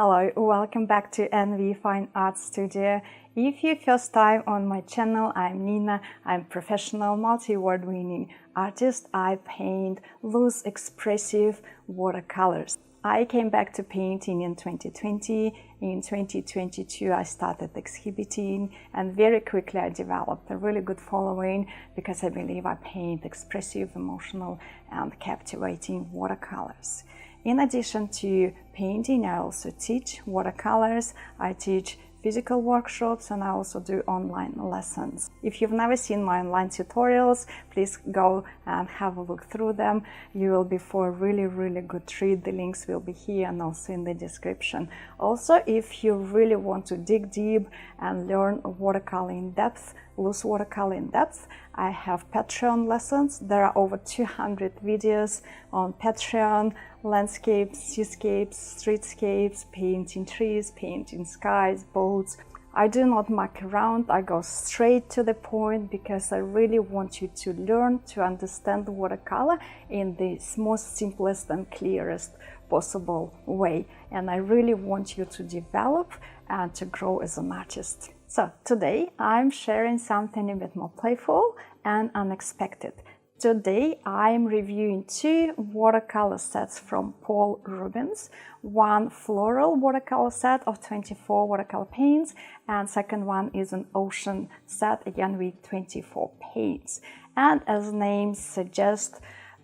Hello, welcome back to NV Fine Art Studio. If you're first time on my channel, I'm Nina. I'm professional multi-award winning artist. I paint loose, expressive watercolors. I came back to painting in 2020. In 2022, I started exhibiting, and very quickly I developed a really good following because I believe I paint expressive, emotional, and captivating watercolors. In addition to painting, I also teach watercolors. I teach physical workshops, and I also do online lessons. If you've never seen my online tutorials, please go and have a look through them. You will be for a really good treat. The links will be here and also in the description. Also, if you really want to dig deep and learn watercolor in depth, loose watercolor in depth, I have Patreon lessons. There are over 200 videos on Patreon: landscapes, seascapes, streetscapes, painting trees, painting skies, boats. I do not muck around, I go straight to the point because I really want you to learn to understand watercolor in the most simplest and clearest possible way. And I really want you to develop and to grow as an artist. So today I'm sharing something a bit more playful and unexpected. Today I'm reviewing two watercolor sets from Paul Rubens. One floral watercolor set of 24 watercolor paints, and second one is an ocean set, again with 24 paints. And as names suggest,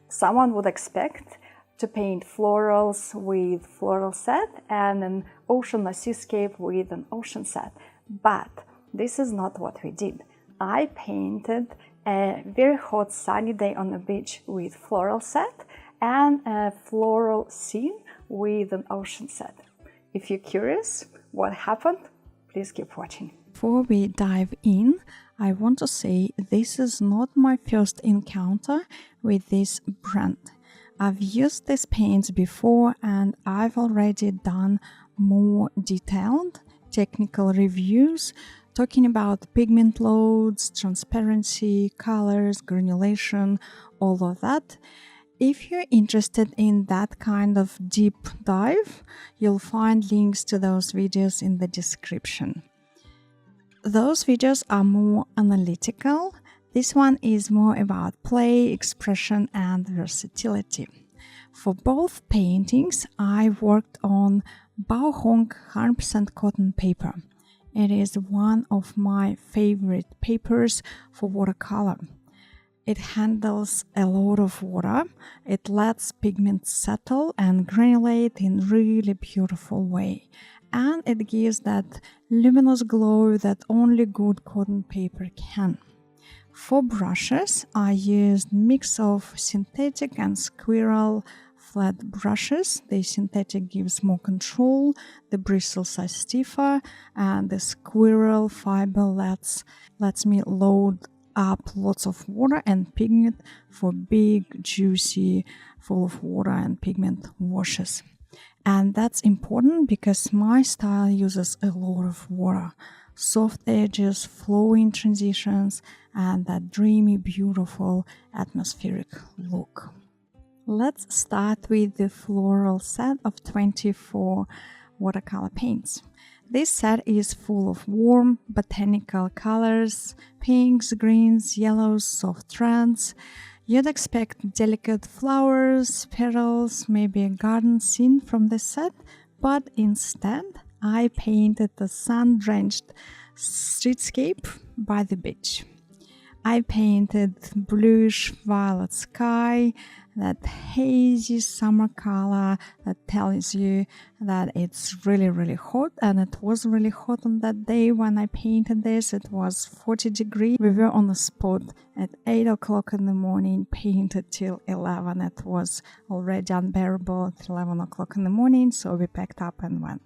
someone would expect to paint florals with floral set and an ocean or seascape with an ocean set. But this is not what we did. I painted a very hot sunny day on the beach with floral set and a floral scene with an ocean set. If you're curious what happened, please keep watching. Before we dive in, I want to say this is not my first encounter with this brand. I've used these paints before and I've already done more detailed technical reviews talking about pigment loads, transparency, colors, granulation, all of that. If you're interested in that kind of deep dive, you'll find links to those videos in the description. Those videos are more analytical. This one is more about play, expression, and versatility. For both paintings, I worked on Volk 100% cotton paper. It is one of my favorite papers for watercolor. It handles a lot of water. It lets pigments settle and granulate in a really beautiful way. And it gives that luminous glow that only good cotton paper can. For brushes, I used a mix of synthetic and squirrel flat brushes. The synthetic gives more control, the bristles are stiffer, and the squirrel fiber lets me load up lots of water and pigment for big, juicy, full of water and pigment washes. And that's important because my style uses a lot of water. Soft edges, flowing transitions, and that dreamy, beautiful, atmospheric look. Let's start with the floral set of 24 watercolor paints. This set is full of warm, botanical colors, pinks, greens, yellows, soft reds. You'd expect delicate flowers, petals, maybe a garden scene from this set, but instead I painted the sun-drenched streetscape by the beach. I painted bluish violet sky, that hazy summer color that tells you that it's really hot, and it was really hot on that day when I painted this. It was 40 degrees. We were on the spot at 8 o'clock in the morning, painted till 11. It was already unbearable at 11 o'clock in the morning, so we packed up and went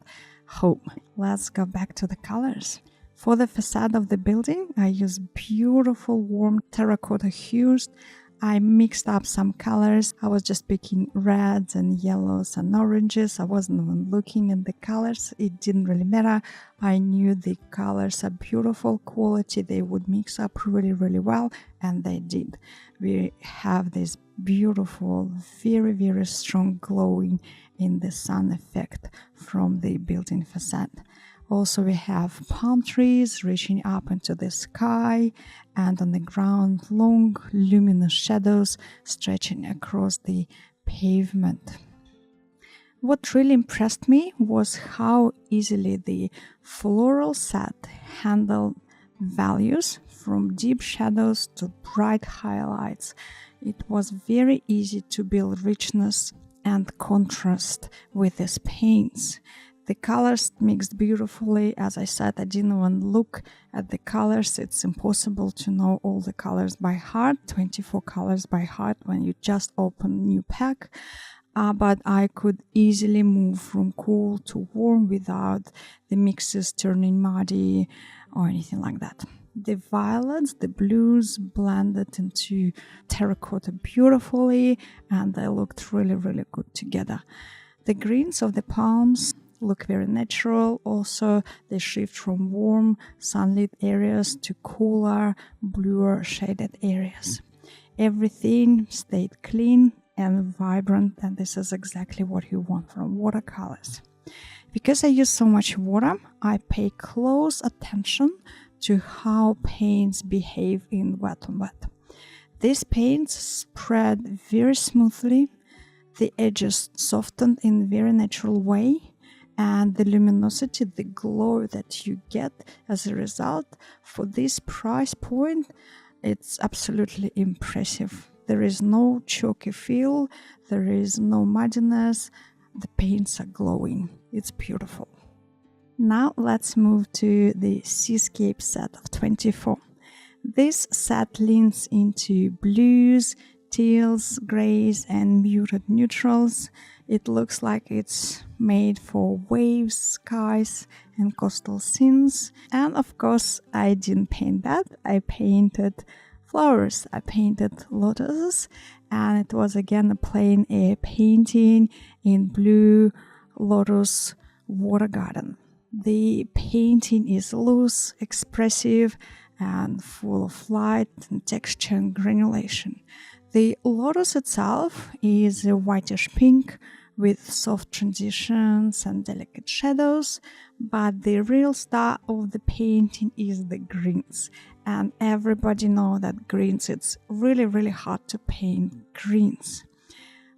home. Let's go back to the colors. For the facade of the building, I used beautiful warm terracotta hues. I mixed up some colors. I was just picking reds and yellows and oranges. I wasn't even looking at the colors. It didn't really matter. I knew the colors are beautiful quality. They would mix up really, really well, and they did. We have this beautiful, very, very strong glowing in the sun effect from the built-in facade. Also, we have palm trees reaching up into the sky, and on the ground, long luminous shadows stretching across the pavement. What really impressed me was how easily the Floral Set handled values from deep shadows to bright highlights. It was very easy to build richness and contrast with these paints. The colors mixed beautifully. As I said, I didn't even look at the colors. It's impossible to know all the colors by heart, 24 colors by heart when you just open a new pack. But I could easily move from cool to warm without the mixes turning muddy or anything like that. The violets, the blues blended into terracotta beautifully, and they looked really, really good together. The greens of the palms look very natural. Also, they shift from warm sunlit areas to cooler, bluer shaded areas. Everything stayed clean and vibrant, and this is exactly what you want from watercolors. Because I use so much water, I pay close attention to how paints behave in wet on wet. These paints spread very smoothly, the edges softened in a very natural way, and the luminosity, the glow that you get as a result, for this price point, it's absolutely impressive. There is no chalky feel, there is no muddiness, the paints are glowing. It's beautiful. Now let's move to the Seascape set of 24. This set leans into blues, teals, grays, and muted neutrals. It looks like it's made for waves, skies, and coastal scenes. And of course, I didn't paint that. I painted flowers. I painted lotuses, and it was again a plein air painting in blue lotus water garden. The painting is loose, expressive, and full of light and texture and granulation. The lotus itself is a whitish pink with soft transitions and delicate shadows, but the real star of the painting is the greens. And everybody knows that greens, it's really, really hard to paint greens.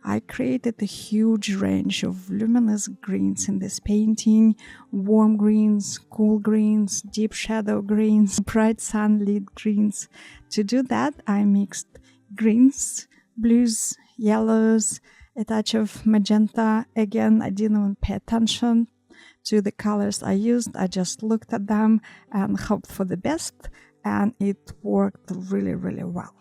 I created a huge range of luminous greens in this painting: warm greens, cool greens, deep shadow greens, bright sunlit greens. To do that, I mixed greens, blues, yellows, a touch of magenta. Again, I didn't even pay attention to the colors I used. I just looked at them and hoped for the best, and it worked really, really well.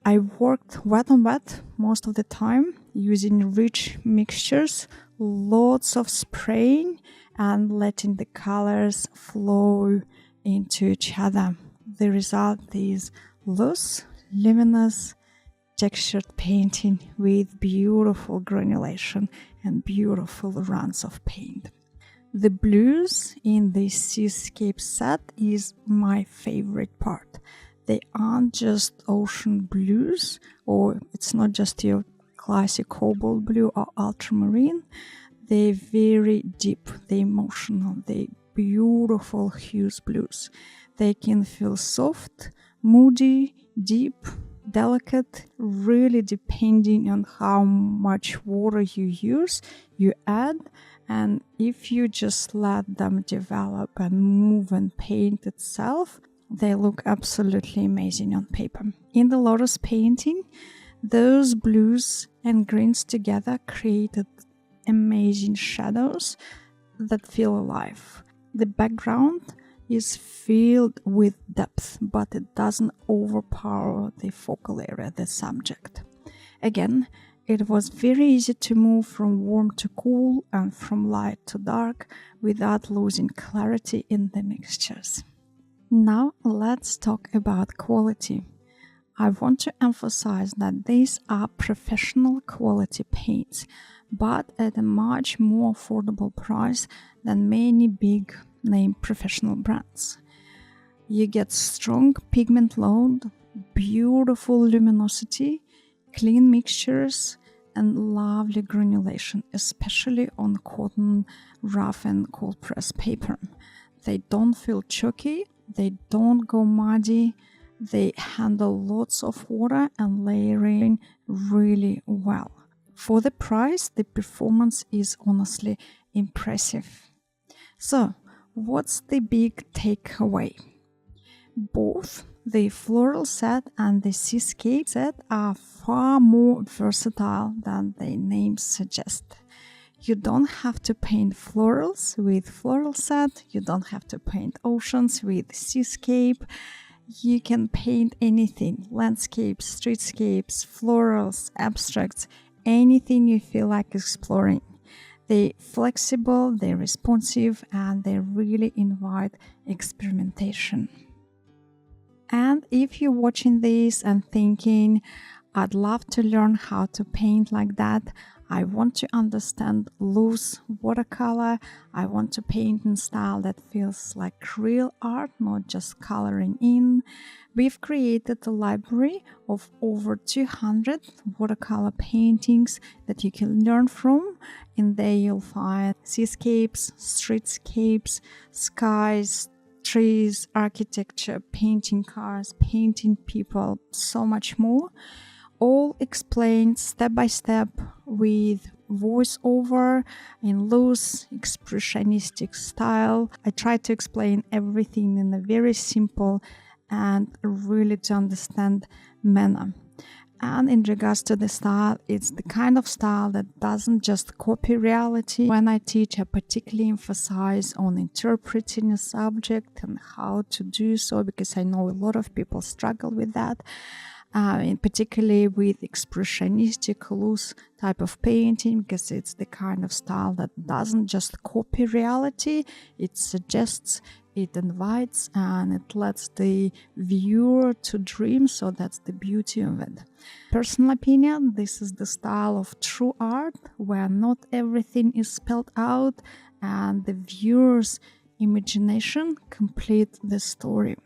I worked wet on wet most of the time, using rich mixtures, lots of spraying, and letting the colors flow into each other. The result is loose, luminous, textured painting with beautiful granulation and beautiful runs of paint. The blues in the Seascape set is my favorite part. They aren't just ocean blues, or it's not just your classic cobalt blue or ultramarine. They're very deep, they're emotional, they're beautiful hues blues. They can feel soft, moody, deep, delicate, really depending on how much water you use, you add, and if you just let them develop and move and paint itself, they look absolutely amazing on paper. In the lotus painting, those blues and greens together created amazing shadows that feel alive. The background is filled with depth, but it doesn't overpower the focal area, the subject. Again, it was very easy to move from warm to cool and from light to dark without losing clarity in the mixtures. Now let's talk about quality. I want to emphasize that these are professional quality paints, but at a much more affordable price than many big name professional brands. You get strong pigment load, beautiful luminosity, clean mixtures, and lovely granulation, especially on cotton, rough and cold press paper. They don't feel chalky, they don't go muddy, they handle lots of water and layering really well. For the price, the performance is honestly impressive. So, what's the big takeaway? Both the Floral Set and the Streetscape set are far more versatile than their names suggest. You don't have to paint florals with Floral Set, you don't have to paint oceans with Streetscape. You can paint anything, landscapes, streetscapes, florals, abstracts, anything you feel like exploring. They're flexible, they're responsive, and they really invite experimentation. And if you're watching this and thinking, I'd love to learn how to paint like that, I want to understand loose watercolor, I want to paint in style that feels like real art, not just coloring in, we've created a library of over 200 watercolor paintings that you can learn from. In there you'll find seascapes, streetscapes, skies, trees, architecture, painting cars, painting people, so much more. All explained step by step with voiceover in loose, expressionistic style. I try to explain everything in a very simple and really to understand manner. And in regards to the style, it's the kind of style that doesn't just copy reality. When I teach, I particularly emphasize on interpreting a subject and how to do so, because I know a lot of people struggle with that. And particularly with expressionistic loose type of painting, because it's the kind of style that doesn't just copy reality, it suggests, it invites, and it lets the viewer to dream. So that's the beauty of it. Personal opinion, this is the style of true art where not everything is spelled out and the viewer's imagination complete the story.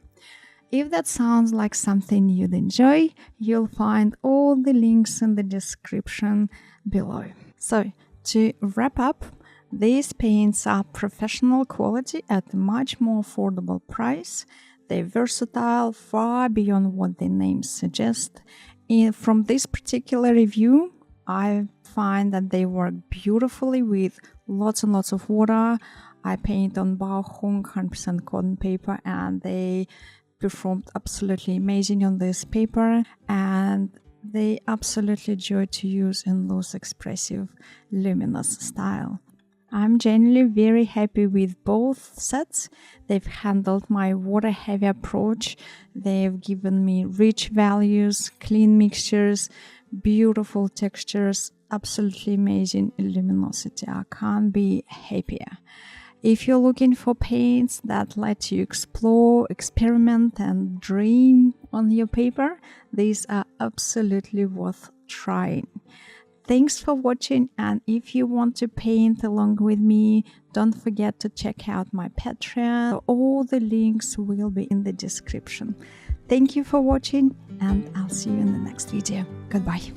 If that sounds like something you'd enjoy, you'll find all the links in the description below. So, to wrap up, these paints are professional quality at a much more affordable price. They're versatile, far beyond what the names suggest. From this particular review, I find that they work beautifully with lots and lots of water. I paint on Bauchung 100% cotton paper, and they performed absolutely amazing on this paper, and they absolutely joy to use in loose, expressive, luminous style. I'm genuinely very happy with both sets. They've handled my water-heavy approach. They've given me rich values, clean mixtures, beautiful textures, absolutely amazing luminosity. I can't be happier. If you're looking for paints that let you explore, experiment, and dream on your paper, these are absolutely worth trying. Thanks for watching, and if you want to paint along with me, don't forget to check out my Patreon. All the links will be in the description. Thank you for watching, and I'll see you in the next video. Goodbye.